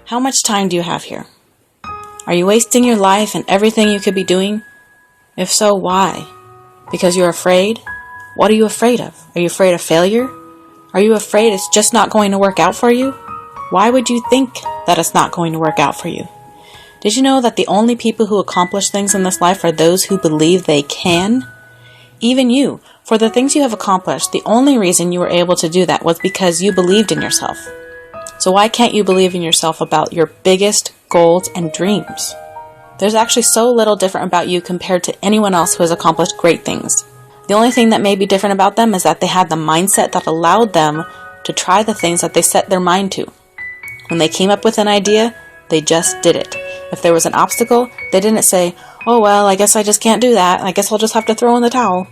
How much time do you have here? Are you wasting your life and everything you could be doing? If so, why? Because you're afraid? What are you afraid of? Are you afraid of failure? Are you afraid it's just not going to work out for you? Why would you think that it's not going to work out for you? Did you know that the only people who accomplish things in this life are those who believe they can? Even you, for the things you have accomplished, the only reason you were able to do that was because you believed in yourself. So why can't you believe in yourself about your biggest goals and dreams? There's actually so little different about you compared to anyone else who has accomplished great things. The only thing that may be different about them is that they had the mindset that allowed them to try the things that they set their mind to. When they came up with an idea, they just did it. If there was an obstacle, they didn't say, "Oh well, I guess I just can't do that. I guess I'll just have to throw in the towel."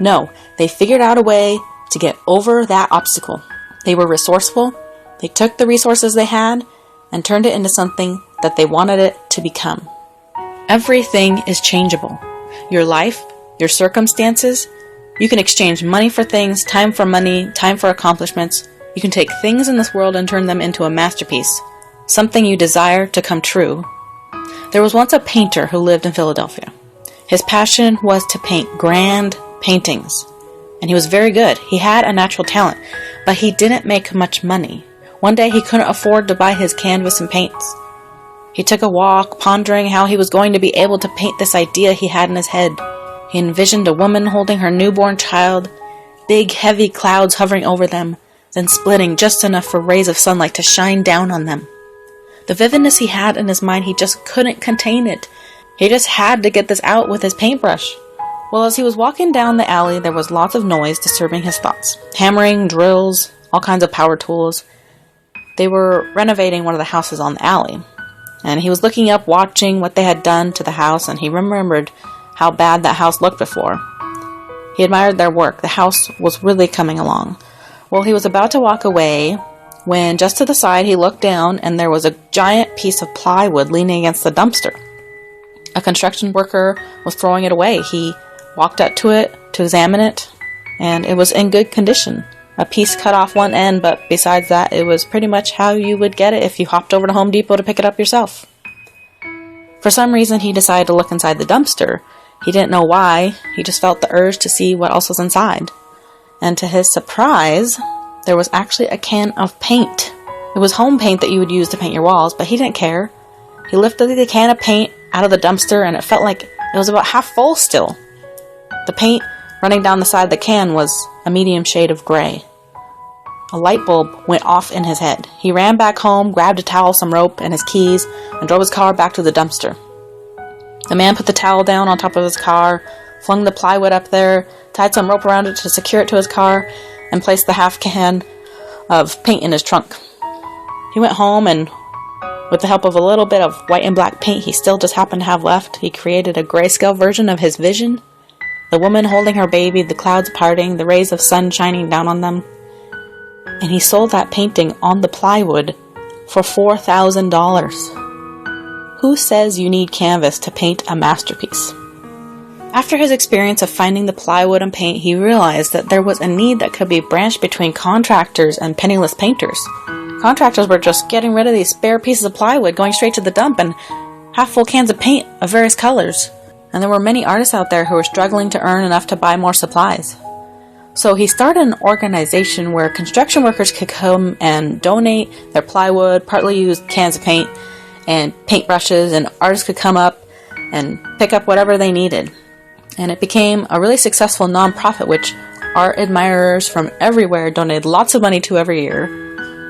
No, they figured out a way to get over that obstacle. They were resourceful. They took the resources they had and turned it into something that they wanted it to become. Everything is changeable. Your life, your circumstances, you can exchange money for things, time for money, time for accomplishments. You can take things in this world and turn them into a masterpiece, something you desire to come true. There was once a painter who lived in Philadelphia. His passion was to paint grand paintings, and he was very good. He had a natural talent, but he didn't make much money. One day he couldn't afford to buy his canvas and paints. He took a walk, pondering how he was going to be able to paint this idea he had in his head. He envisioned a woman holding her newborn child, big heavy clouds hovering over them, then splitting just enough for rays of sunlight to shine down on them. The vividness he had in his mind, he just couldn't contain it. He just had to get this out with his paintbrush. Well, as he was walking down the alley, there was lots of noise disturbing his thoughts. Hammering, drills, all kinds of power tools. They were renovating one of the houses on the alley. And he was looking up, watching what they had done to the house, and he remembered how bad that house looked before. He admired their work. The house was really coming along. Well, he was about to walk away when just to the side he looked down and there was a giant piece of plywood leaning against the dumpster. A construction worker was throwing it away. He walked up to it to examine it, and it was in good condition. A piece cut off one end, but besides that, it was pretty much how you would get it if you hopped over to Home Depot to pick it up yourself. For some reason, he decided to look inside the dumpster. He didn't know why. He just felt the urge to see what else was inside. And to his surprise, there was actually a can of paint. It was home paint that you would use to paint your walls, but he didn't care. He lifted the can of paint out of the dumpster, and it felt like it was about half full still. The paint running down the side of the can was a medium shade of gray. A light bulb went off in his head. He ran back home, grabbed a towel, some rope, and his keys, and drove his car back to the dumpster. The man put the towel down on top of his car, flung the plywood up there, tied some rope around it to secure it to his car, and placed the half can of paint in his trunk. He went home, and with the help of a little bit of white and black paint he still just happened to have left, he created a grayscale version of his vision. The woman holding her baby, the clouds parting, the rays of sun shining down on them. And he sold that painting on the plywood for $4,000. Who says you need canvas to paint a masterpiece? After his experience of finding the plywood and paint, he realized that there was a need that could be branched between contractors and penniless painters. Contractors were just getting rid of these spare pieces of plywood, going straight to the dump, and half-full cans of paint of various colors. And there were many artists out there who were struggling to earn enough to buy more supplies. So he started an organization where construction workers could come and donate their plywood, partly used cans of paint, and paintbrushes, and artists could come up and pick up whatever they needed. And it became a really successful non-profit, which art admirers from everywhere donated lots of money to every year.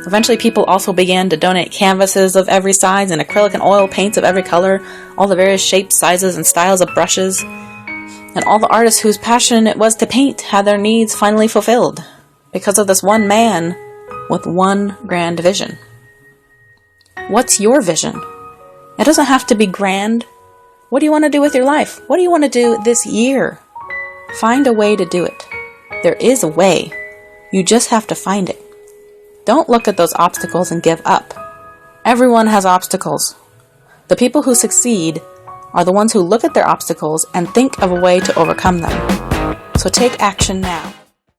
Eventually, people also began to donate canvases of every size and acrylic and oil paints of every color, all the various shapes, sizes, and styles of brushes. And all the artists whose passion it was to paint had their needs finally fulfilled because of this one man with one grand vision. What's your vision? It doesn't have to be grand. What do you want to do with your life? What do you want to do this year? Find a way to do it. There is a way. You just have to find it. Don't look at those obstacles and give up. Everyone has obstacles. The people who succeed are the ones who look at their obstacles and think of a way to overcome them. So take action now.